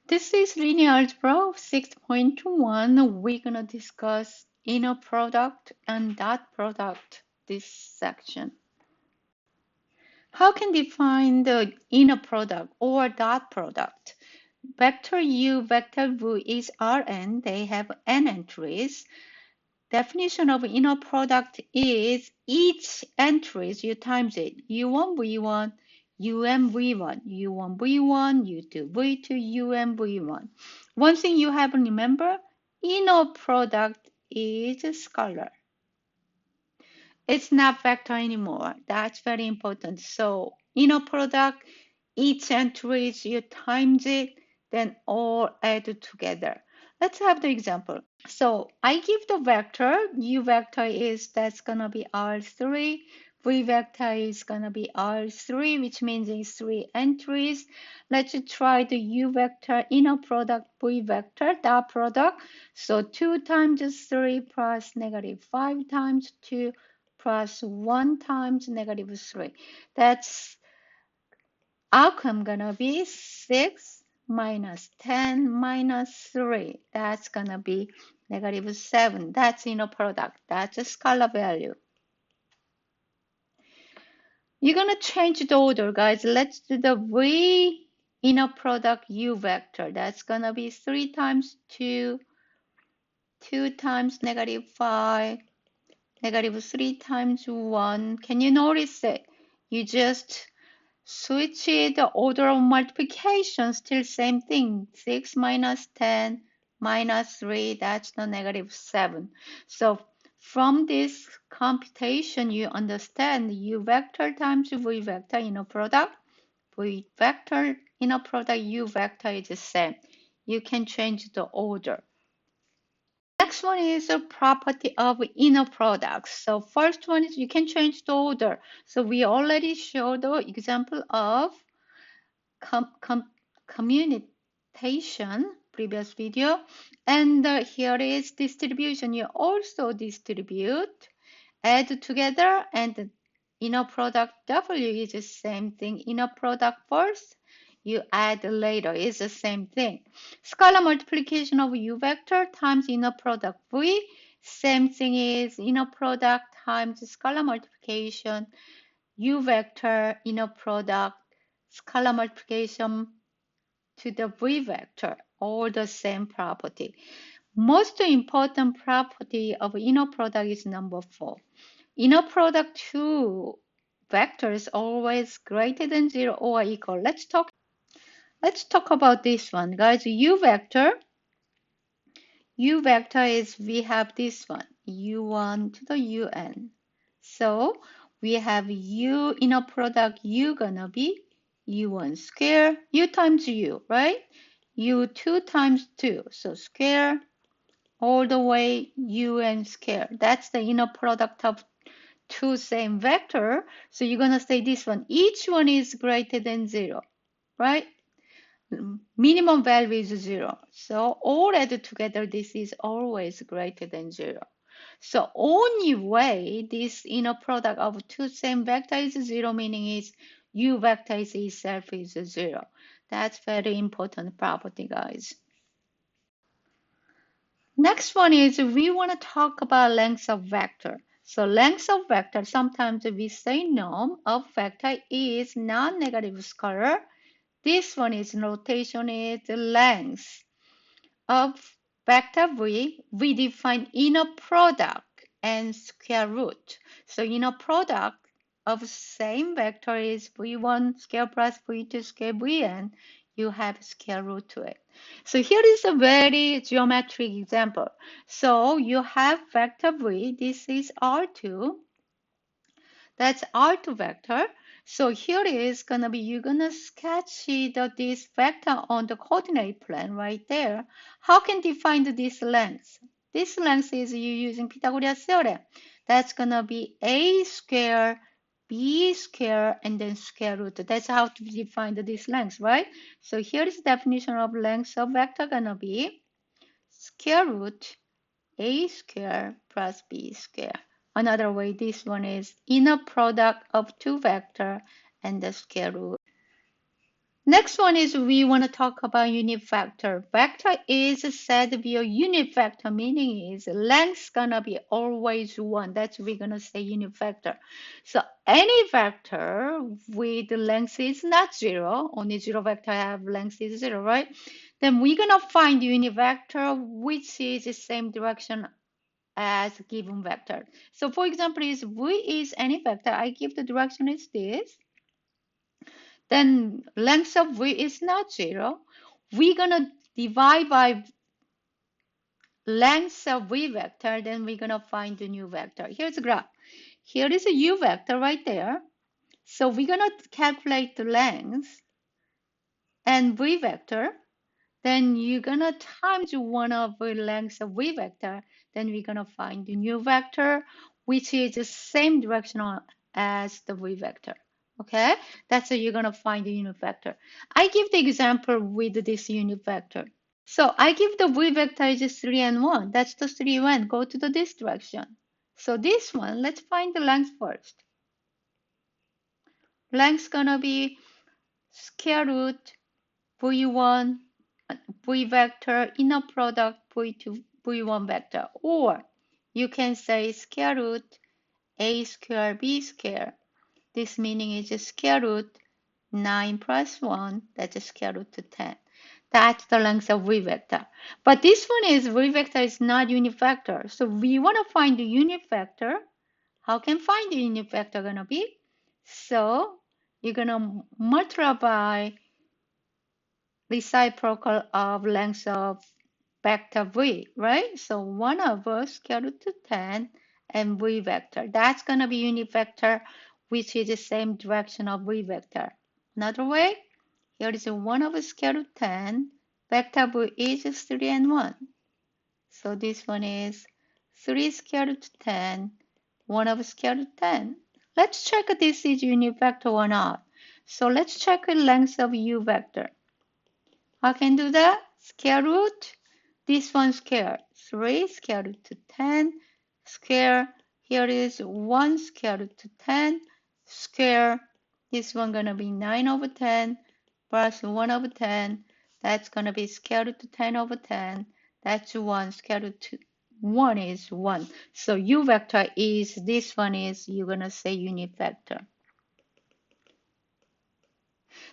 This is linear algebra 6.1. We're gonna discuss inner product and dot product this section. How can define the inner product or dot product? Vector U, vector V is Rn. They have n entries. Definition of inner product is each entries you times it. U1, V1, UM, V1, U1, V1, U2, V2, UM, V1. One thing you have to remember, inner product is scalar. It's not vector anymore. That's very important. So inner product, each entries you times it, then all add together. Let's have the example. So I give the vector, u vector is that's gonna be R3, v vector is gonna be R3, which means it's 3 entries. Let's try the u vector inner product v vector dot product. So 2 times 3 plus negative 5 times 2 plus 1 times negative 3. That's outcome gonna be 6 minus 10 minus 3. That's gonna be negative 7. That's inner product. That's a scalar value. You're gonna change the order, guys. Let's do the V inner product U vector. That's gonna be 3 times 2, 2 times negative 5, negative 3 times 1. Can you notice it? You just switch the order of multiplication, still same thing. 6 minus 10 minus 3, that's the negative 7. So from this computation, you understand u vector times v vector inner product, v vector inner product u vector is the same. You can change the order. Next one is a property of inner products. So first one is you can change the order. So we already showed the example of commutation previous video, and here is distribution. You also distribute, add together, and inner product W is the same thing. Inner product first, you add later, is the same thing. Scalar multiplication of u vector times inner product V, same thing is inner product times scalar multiplication u vector inner product scalar multiplication to the V vector, all the same property. Most important property of inner product is number 4. Inner product two vectors always greater than 0 or equal. Let's talk about this one, guys. U vector is, we have this one, u1 to the un. So we have u inner product u gonna be u1 square, u times u, right? u2 times 2, so square all the way un square. That's the inner product of two same vector. So you're gonna say this one, each one is greater than 0, right? Minimum value is 0. So all added together, this is always greater than 0. So only way this inner product of two same vector is 0, meaning is u vector is itself is 0. That's very important property, guys. Next one is we want to talk about length of vector. So length of vector, sometimes we say norm of vector is non-negative scalar. This one is notation is length of vector V. We define inner product and square root. So inner product of same vector is V1 square plus V2 square Vn. You have square root to it. So here is a very geometric example. So you have vector V. This is R2. That's R2 vector. So here is gonna be, you're gonna sketch this vector on the coordinate plane right there. How can define this length? This length is you using Pythagorean theorem. That's gonna be a square, b square, and then square root. That's how to define this length, right? So here is the definition of length of vector gonna be square root a square plus b square. Another way, this one is inner product of two vector and the square root. Next one is we want to talk about unit vector. Vector is said to be a unit vector, meaning is length gonna be always 1. That's we're gonna say unit vector. So any vector with length is not 0, only 0 vector have length is 0, right? Then we're gonna find unit vector which is the same direction as given vector. So for example, is v is any vector, I give the direction is this, then length of v is not 0. We're gonna divide by length of v vector, then we're gonna find the new vector. Here's a graph. Here is a u vector right there. So we're gonna calculate the length and v vector. Then you're gonna times 1 of the length of v vector. Then we're gonna find the new vector, which is the same direction as the v vector. Okay, that's how you're gonna find the unit vector. I give the example with this unit vector. So I give the v vector is 3 and 1. That's the 3 1. Go to this direction. So this one, let's find the length first. Length gonna be square root v1 v vector inner product v2 v1 vector, or you can say square root a square b square. This meaning is square root 9 plus 1, that's square root 10. That's the length of v vector. But this one is v vector is not unit vector. So we want to find the unit vector. How can find the unit vector gonna be? So you're gonna multiply by reciprocal of length of vector v, right? So 1 over square root 10 and v vector. That's gonna be unit vector, which is the same direction of v vector. Another way, here is 1 over square root 10. Vector v is 3 and 1. So this one is 3 square root 10, 1 over square root 10. Let's check if this is unit vector or not. So let's check the length of u vector. I can do that. Square root, this one square, 3 square root 10 square. Here is 1 square root 10 square. This one gonna be 9 over 10 plus 1 over 10. That's gonna be square root 10 over 10. That's 1. Square root 1 is 1. So u vector is, this one is, you're gonna say unit vector.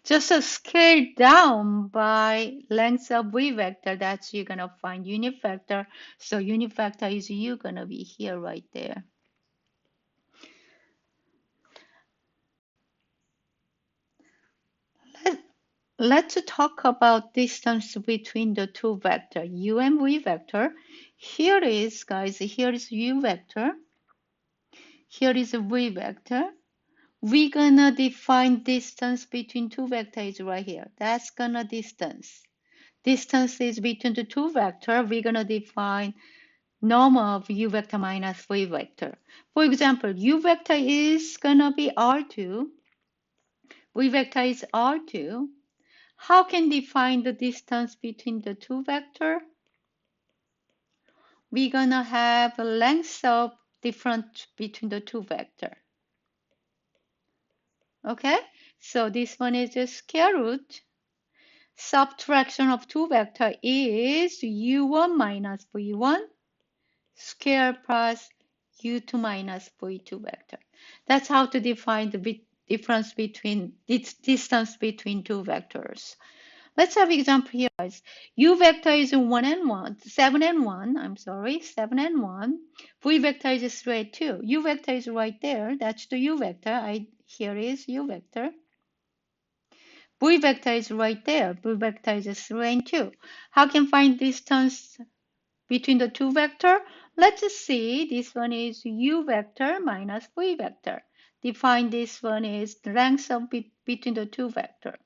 Just scale down by length of v vector, that's you're gonna find unit vector. So unit vector is you gonna be here right there. Let's talk about distance between the two vector, u and v vector. Here is, guys, here is u vector. Here is a v vector. We're gonna define distance between two vectors right here. That's gonna distance. Distance is between the two vectors. We're gonna define norm of u vector minus v vector. For example, u vector is gonna be R2. V vector is R2. How can we define the distance between the two vectors? We're gonna have a length of difference between the two vectors. Okay, so this one is a square root. Subtraction of two vectors is u1 minus v1 square plus u2 minus v2 vector. That's how to define the difference between its distance between two vectors. Let's have example here. U vector is 1 and 1, 7 and 1, I'm sorry, 7 and 1. V vector is 3 and 2. U vector is right there. That's the U vector. Here is U vector. V vector is right there. V vector is 3 and 2. How can find distance between the two vector? Let's see. This one is U vector minus V vector. Define this one is the length of between the two vector.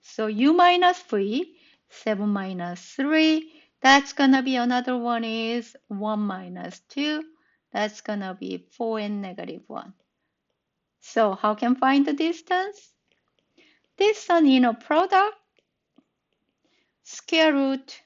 So u minus 3, 7 minus 3, that's gonna be another one is 1 minus 2, that's gonna be 4 and negative 1. So how can find the distance? Distance inner product, square root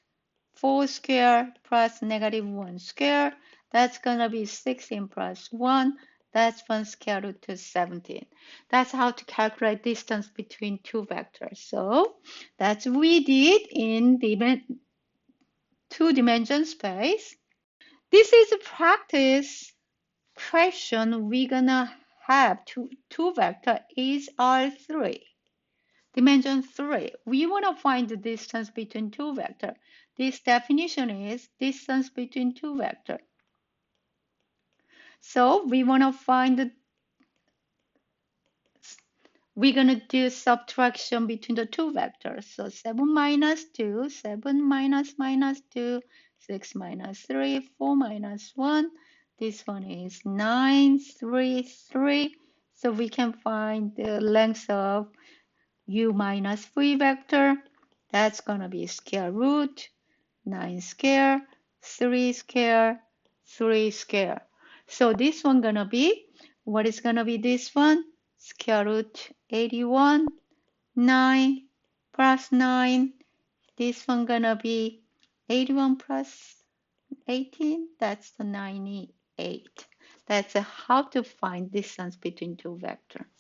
4 square plus negative 1 square, that's gonna be 16 plus 1, That's 1 square root to 17. That's how to calculate distance between two vectors. So that's what we did in the two-dimension space. This is a practice question. We're gonna have two vector is R3. Dimension 3. We want to find the distance between two vectors. This definition is distance between two vectors. So we want to find the we're going to do subtraction between the two vectors. So 7 minus 2, 7 minus minus 2, 6 minus 3, 4 minus 1. This one is 9, 3, 3. So we can find the length of u minus 3 vector. That's going to be square root 9 square, 3 square, 3 square. So this one going to be, what is going to be this one? Square root 81, 9 plus 9. This one gonna be 81 plus 18. That's the 98. That's how to find distance between two vectors.